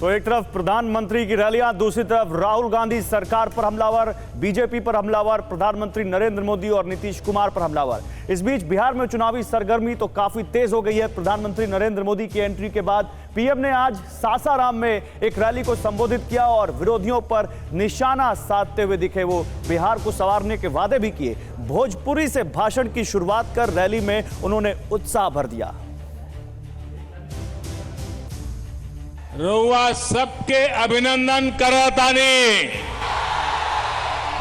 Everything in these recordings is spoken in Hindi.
तो एक तरफ प्रधानमंत्री की रैलियां, दूसरी तरफ राहुल गांधी सरकार पर हमलावर, बीजेपी पर हमलावर, प्रधानमंत्री नरेंद्र मोदी और नीतीश कुमार पर हमलावर। इस बीच बिहार में चुनावी सरगर्मी तो काफी तेज हो गई है। प्रधानमंत्री नरेंद्र मोदी की एंट्री के बाद पीएम ने आज सासाराम में एक रैली को संबोधित किया और विरोधियों पर निशाना साधते हुए दिखे। वो बिहार को संवारने के वादे भी किए। भोजपुरी से भाषण की शुरुआत कर रैली में उन्होंने उत्साह भर दिया। रउआ सबके अभिनंदन करतानी।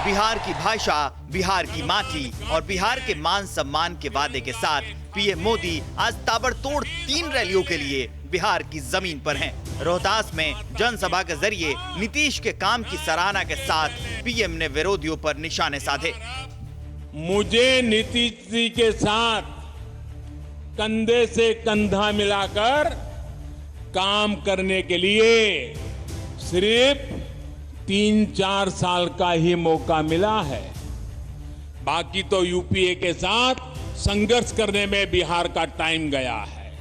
बिहार की भाषा, बिहार की माटी और बिहार के मान सम्मान के वादे के साथ पीएम मोदी आज ताबड़तोड़ 3 रैलियों के लिए बिहार की जमीन पर हैं। रोहतास में जनसभा के जरिए नीतीश के काम की सराहना के साथ पीएम ने विरोधियों पर निशाने साधे। मुझे नीतीश जी के साथ कंधे से कंधा मिलाकर काम करने के लिए सिर्फ 3-4 साल का ही मौका मिला है। बाकी तो यूपीए के साथ संघर्ष करने में बिहार का टाइम गया है।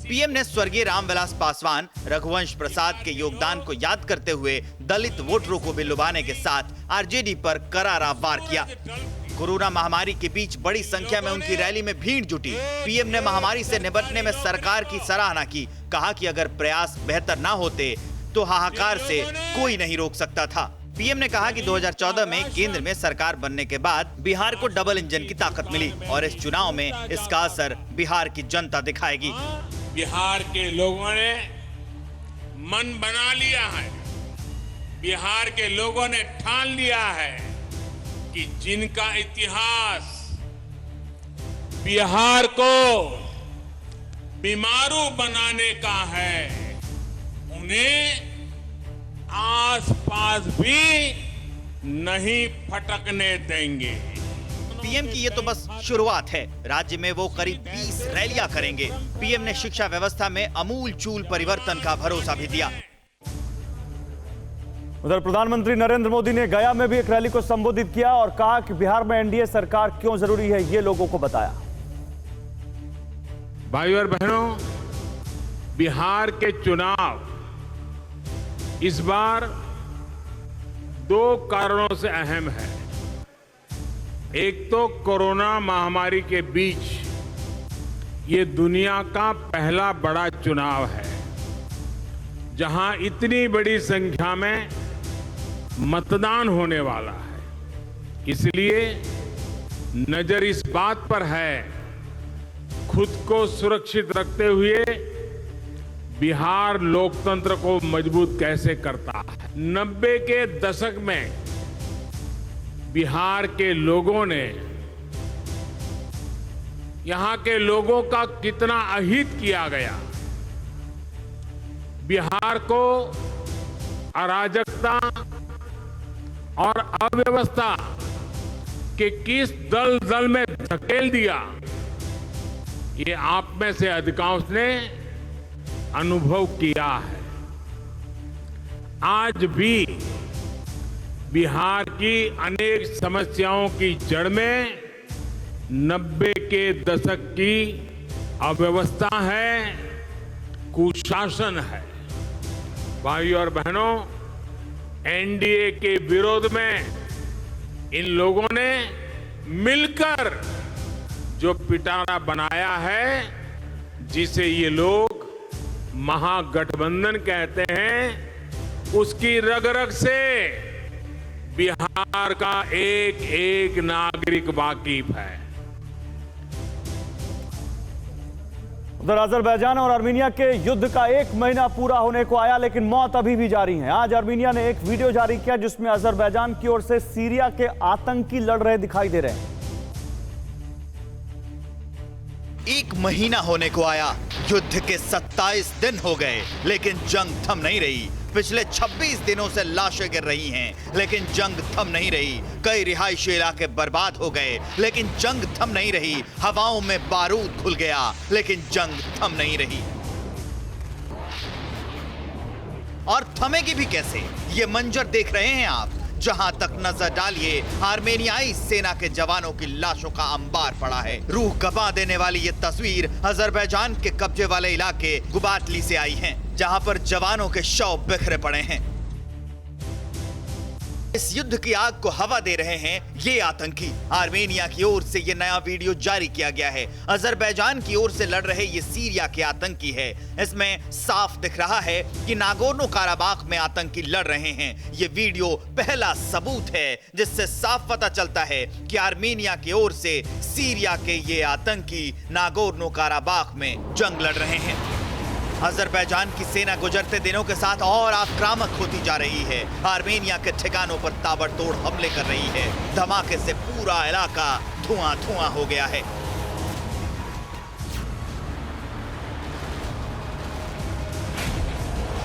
पीएम ने स्वर्गीय रामविलास पासवान, रघुवंश प्रसाद के योगदान को याद करते हुए दलित वोटरों को भी लुभाने के साथ आरजेडी पर करारा वार किया। कोरोना महामारी के बीच बड़ी संख्या में उनकी रैली में भीड़ जुटी। पीएम ने महामारी से निपटने में सरकार की सराहना की। कहा कि अगर प्रयास बेहतर ना होते तो हाहाकार से कोई नहीं रोक सकता था। पीएम ने कहा कि 2014 में केंद्र में सरकार बनने के बाद बिहार को डबल इंजन की ताकत मिली और इस चुनाव में इसका असर बिहार की जनता दिखाएगी। बिहार के लोगों ने मन बना लिया है। बिहार के लोगों ने ठान लिया है कि जिनका इतिहास बिहार को बीमारू बनाने का है, उन्हें आसपास भी नहीं फटकने देंगे। पीएम की ये तो बस शुरुआत है। राज्य में वो करीब 20 रैलियां करेंगे। पीएम ने शिक्षा व्यवस्था में अमूलचूल परिवर्तन का भरोसा भी दिया। उधर प्रधानमंत्री नरेंद्र मोदी ने गया में भी एक रैली को संबोधित किया और कहा कि बिहार में एनडीए सरकार क्यों जरूरी है, ये लोगों को बताया। भाइयों और बहनों, बिहार के चुनाव इस बार 2 कारणों से अहम है। एक तो कोरोना महामारी के बीच ये दुनिया का पहला बड़ा चुनाव है जहां इतनी बड़ी संख्या में मतदान होने वाला है। इसलिए नजर इस बात पर है, खुद को सुरक्षित रखते हुए बिहार लोकतंत्र को मजबूत कैसे करता है। 90 के दशक में बिहार के लोगों ने, यहां के लोगों का कितना अहित किया गया। बिहार को अराजकता और अव्यवस्था के किस दलदल में धकेल दिया, ये आप में से अधिकांश ने अनुभव किया है। आज भी बिहार की अनेक समस्याओं की जड़ में 90 के दशक की अव्यवस्था है, कुशासन है। भाइयों और बहनों, एनडीए के विरोध में इन लोगों ने मिलकर जो पिटारा बनाया है, जिसे ये लोग महागठबंधन कहते हैं, उसकी रग रग से बिहार का एक एक नागरिक वाकिफ है। उधर अजरबैजान और आर्मीनिया के युद्ध का 1 महीना पूरा होने को आया, लेकिन मौत अभी भी जारी है। आज आर्मीनिया ने एक वीडियो जारी किया जिसमें अजरबैजान की ओर से सीरिया के आतंकी लड़ रहे दिखाई दे रहे हैं। 1 महीना होने को आया, युद्ध के 27 दिन हो गए, लेकिन जंग थम नहीं रही। पिछले 26 दिनों से लाशें गिर रही हैं, लेकिन जंग थम नहीं रही। कई रिहायशी इलाके बर्बाद हो गए, लेकिन जंग थम नहीं रही। हवाओं में बारूद घुल गया, लेकिन जंग थम नहीं रही। और थमेगी भी कैसे? ये मंजर देख रहे हैं आप। जहां तक नजर डालिए, आर्मेनियाई सेना के जवानों की लाशों का अंबार पड़ा है। रूह कबा देने वाली ये तस्वीर अजरबैजान के कब्जे वाले इलाके गुबाटली से आई है, जहां पर जवानों के शव बिखरे पड़े हैं। इस युद्ध की आग को हवा दे रहे हैं ये आतंकी। आर्मेनिया की ओर से ये नया वीडियो जारी किया गया है। अजरबैजान की ओर से लड़ रहे ये सीरिया के आतंकी है। इसमें साफ दिख रहा है कि नागोर्नो काराबाख में आतंकी लड़ रहे हैं। ये वीडियो पहला सबूत है जिससे साफ पता चलता है कि आर्मेनिया की ओर से सीरिया के ये आतंकी नागोर्नो काराबाख में जंग लड़ रहे हैं। अजरबैजान की सेना गुजरते दिनों के साथ और आक्रामक होती जा रही है। आर्मेनिया के ठिकानों पर ताबड़तोड़ हमले कर रही है। धमाके से पूरा इलाका धुआं-धुआं हो गया है।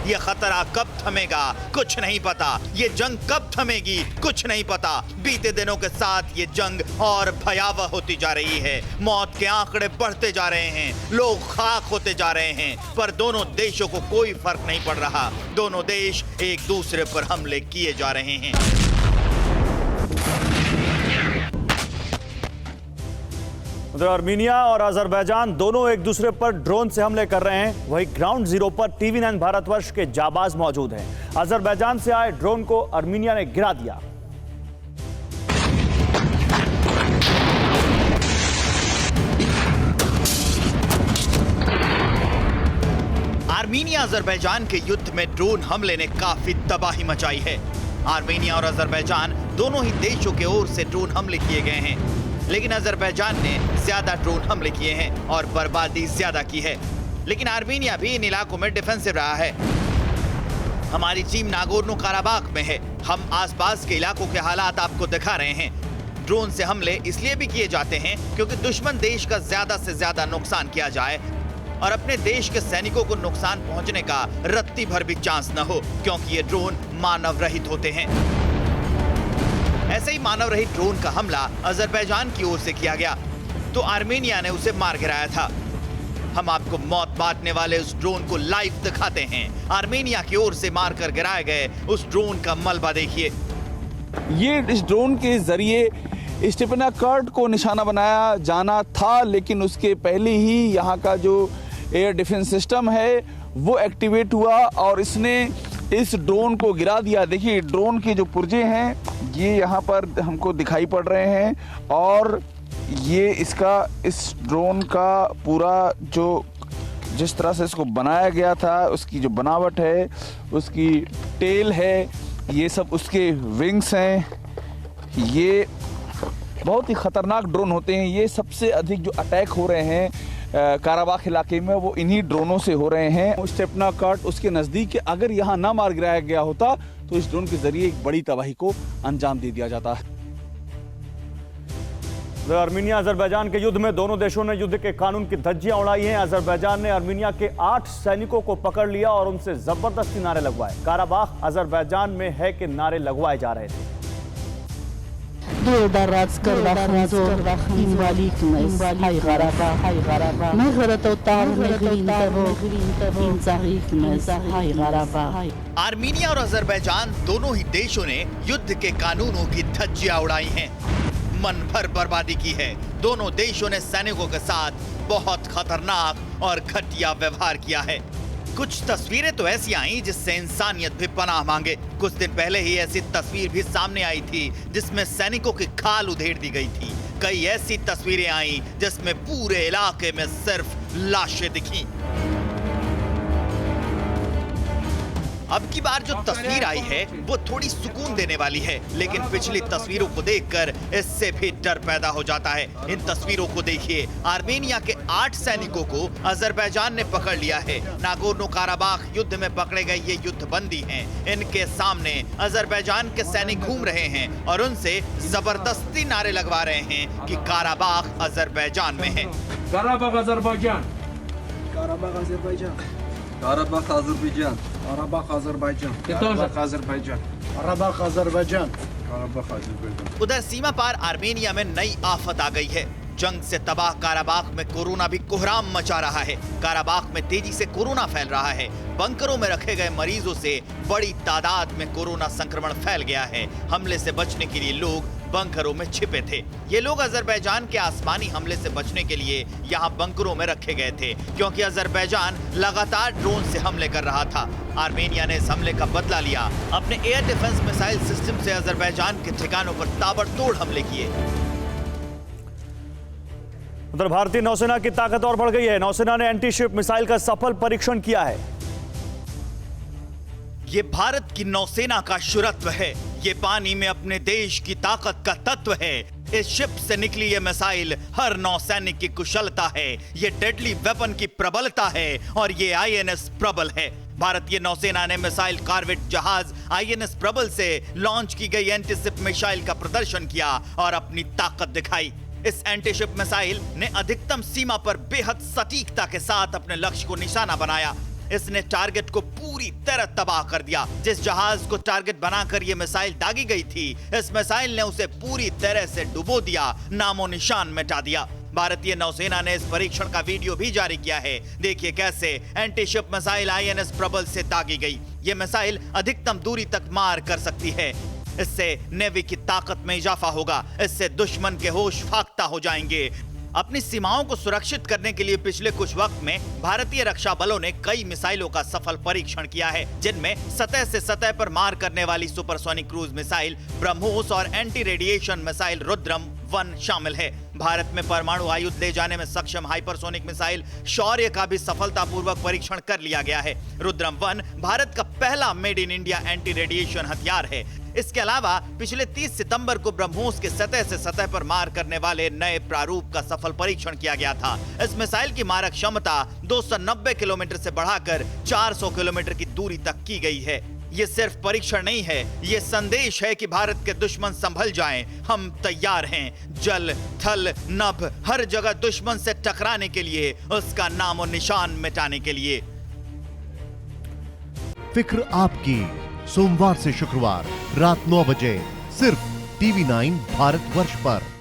ये खतरा कब थमेगा कुछ नहीं पता। ये जंग कब थमेगी कुछ नहीं पता। बीते दिनों के साथ ये जंग और भयावह होती जा रही है। मौत के आंकड़े बढ़ते जा रहे हैं, लोग खाक होते जा रहे हैं, पर दोनों देशों को कोई फर्क नहीं पड़ रहा। दोनों देश एक दूसरे पर हमले किए जा रहे हैं। उधर आर्मीनिया और अजरबैजान दोनों एक दूसरे पर ड्रोन से हमले कर रहे हैं। वहीं ग्राउंड जीरो पर TV9 भारतवर्ष के जाबाज मौजूद हैं। अजरबैजान से आए ड्रोन को आर्मीनिया ने गिरा दिया। आर्मीनिया अजरबैजान के युद्ध में ड्रोन हमले ने काफी तबाही मचाई है। आर्मीनिया और अजरबैजान दोनों ही देशों के ओर से ड्रोन हमले किए गए हैं, लेकिन अजरबैजान ने ज्यादा ड्रोन हमले किए हैं और बर्बादी ज्यादा की है। लेकिन आर्मीनिया भी इन इलाकों में डिफेंसिव रहा है। हमारी टीम नागोर्नो काराबाख में है। हम आसपास के इलाकों के हालात आपको दिखा रहे हैं। ड्रोन से हमले इसलिए भी किए जाते हैं क्योंकि दुश्मन देश का ज्यादा से ज्यादा नुकसान किया जाए और अपने देश के सैनिकों को नुकसान पहुंचने का रत्ती भर भी चांस न हो, क्योंकि ये ड्रोन मानव रहित होते हैं। ऐसे ही मानव रहित ड्रोन का हमला अजरबैजान की ओर से किया गया तो आर्मेनिया ने उसे मार गिराया था। हम आपको मौत बांटने वाले उस ड्रोन को लाइव दिखाते हैं। आर्मेनिया की ओर से मारकर गिराए गए उस ड्रोन का मलबा देखिए। ये इस ड्रोन के जरिए स्टेपनाकर्ट को निशाना बनाया जाना था, लेकिन उसके पहले ही यहाँ का जो एयर डिफेंस सिस्टम है वो एक्टिवेट हुआ और इसने इस ड्रोन को गिरा दिया। देखिए ड्रोन के जो पुर्जे हैं ये यहाँ पर हमको दिखाई पड़ रहे हैं और ये इस ड्रोन का पूरा जिस तरह से इसको बनाया गया था, उसकी जो बनावट है, उसकी टेल है, ये सब उसके विंग्स हैं। ये बहुत ही ख़तरनाक ड्रोन होते हैं। ये सबसे अधिक जो अटैक हो रहे हैं काराबाख इलाके में वो इन्हीं ड्रोनों से हो रहे हैं। स्टेपनाकर्ट उसके नज़दीक है। अगर यहाँ ना मार गिराया गया होता तो इस ड्रोन के जरिए एक बड़ी तबाही को अंजाम दे दिया जाता है। आर्मीनिया अजरबैजान के युद्ध में दोनों देशों ने युद्ध के कानून की धज्जियां उड़ाई हैं। अजरबैजान ने आर्मीनिया के 8 सैनिकों को पकड़ लिया और उनसे जबरदस्ती नारे लगवाए। काराबाख अजरबैजान में है कि नारे लगवाए जा रहे थे। आर्मीनिया और अजरबैजान दोनों ही देशों ने युद्ध के कानूनों की धज्जियां उड़ाई हैं, मन भर बर्बादी की है। दोनों देशों ने सैनिकों के साथ बहुत खतरनाक और घटिया व्यवहार किया है। कुछ तस्वीरें तो ऐसी आई जिससे इंसानियत भी पनाह मांगे। कुछ दिन पहले ही ऐसी तस्वीर भी सामने आई थी जिसमें सैनिकों की खाल उधेड़ दी गई थी। कई ऐसी तस्वीरें आई जिसमें पूरे इलाके में सिर्फ लाशें दिखी। अब की बार जो तस्वीर आई है वो थोड़ी सुकून देने वाली है, लेकिन पिछली तस्वीरों को देखकर इससे भी डर पैदा हो जाता है। इन तस्वीरों को देखिए। आर्मेनिया के 8 सैनिकों को अजरबैजान ने पकड़ लिया है। नागोर्नो काराबाख युद्ध में पकड़े गए ये युद्धबंदी हैं। इनके सामने अजरबैजान के सैनिक घूम रहे हैं और उनसे जबरदस्ती नारे लगवा रहे हैं कि काराबाख अजरबैजान में है। Karabakh Azerbaijan, Karabakh Azerbaijan, Karabakh Azerbaijan, Karabakh Azerbaijan, Karabakh Azerbaijan, Karabakh Azerbaijan, Karabakh Azerbaijan. उधर सीमा पार आर्मेनिया में नई आफत आ गई है। जंग से तबाह काराबाख में कोरोना भी कोहराम मचा रहा है। काराबाख में तेजी से कोरोना फैल रहा है। बंकरों में रखे गए मरीजों से बड़ी तादाद में कोरोना संक्रमण फैल गया है। हमले से बचने के लिए लोग बंकरों में छिपे थे। ये लोग अजरबैजान के आसमानी हमले से बचने के लिए यहाँ बंकरों में रखे गए थे, क्योंकि अजरबैजान लगातार ड्रोन से हमले कर रहा था। आर्मेनिया ने इस हमले का बदला लिया। अपने एयर डिफेंस मिसाइल सिस्टम से अजरबैजान के ठिकानों पर ताबड़तोड़ हमले किए। उधर भारतीय नौसेना की ताकत और बढ़ गई है। नौसेना ने एंटी शिप मिसाइल का सफल परीक्षण किया है। ये भारत की नौसेना का शुरत्व है। ये पानी में अपने देश की ताकत का तत्व है। इस शिप से निकली ये मिसाइल हर नौसैनिक की कुशलता है। ये डेडली वेपन की प्रबलता है और ये आईएनएस प्रबल है। भारतीय नौसेना ने मिसाइल कार्वेट जहाज आईएनएस प्रबल से लॉन्च की गई एंटी शिप मिसाइल का प्रदर्शन किया और अपनी ताकत दिखाई। इस एंटी शिप मिसाइल ने अधिकतम सीमा पर बेहद सटीकता के साथ अपने लक्ष्य को निशाना बनाया। इसने टारगेट को पूरी तरह तबाह कर दिया। जिस जहाज को टारगेट बनाकर यह मिसाइल दागी गई थी, इस मिसाइल ने उसे पूरी तरह से डुबो दिया, नामो निशान मिटा दिया। भारतीय नौसेना ने इस परीक्षण का वीडियो भी जारी किया है। देखिए कैसे एंटी शिप मिसाइल आईएनएस प्रबल से दागी गई। यह मिसाइल अधिकतम दूरी तक मार कर सकती है। इससे नेवी की ताकत में इजाफा होगा। इससे दुश्मन के होश फाख्ता हो जाएंगे। अपनी सीमाओं को सुरक्षित करने के लिए पिछले कुछ वक्त में भारतीय रक्षा बलों ने कई मिसाइलों का सफल परीक्षण किया है, जिनमें सतह से सतह पर मार करने वाली सुपरसोनिक क्रूज मिसाइल ब्रह्मोस और एंटी रेडिएशन मिसाइल रुद्रम 1 शामिल है। भारत में परमाणु आयुध ले जाने में सक्षम हाइपरसोनिक मिसाइल शौर्य का भी सफलतापूर्वक परीक्षण कर लिया गया है। रुद्रम 1 भारत का पहला made in India anti radiation हथियार है। इसके अलावा पिछले 30 सितंबर को ब्रह्मोस के सतह से सतह पर मार करने वाले नए प्रारूप का सफल परीक्षण किया गया था। इस मिसाइल की मारक क्षमता 290 किलोमीटर से बढ़ाकर 400 किलोमीटर की दूरी तक की गई है। ये सिर्फ परीक्षण नहीं है, ये संदेश है कि भारत के दुश्मन संभल जाएं। हम तैयार हैं। जल, थल, नभ हर जगह दुश्मन से टकराने के लिए, उसका नामो निशान मिटाने के लिए। फिक्र आपकी, सोमवार से शुक्रवार रात 9 बजे सिर्फ TV9 भारतवर्ष पर।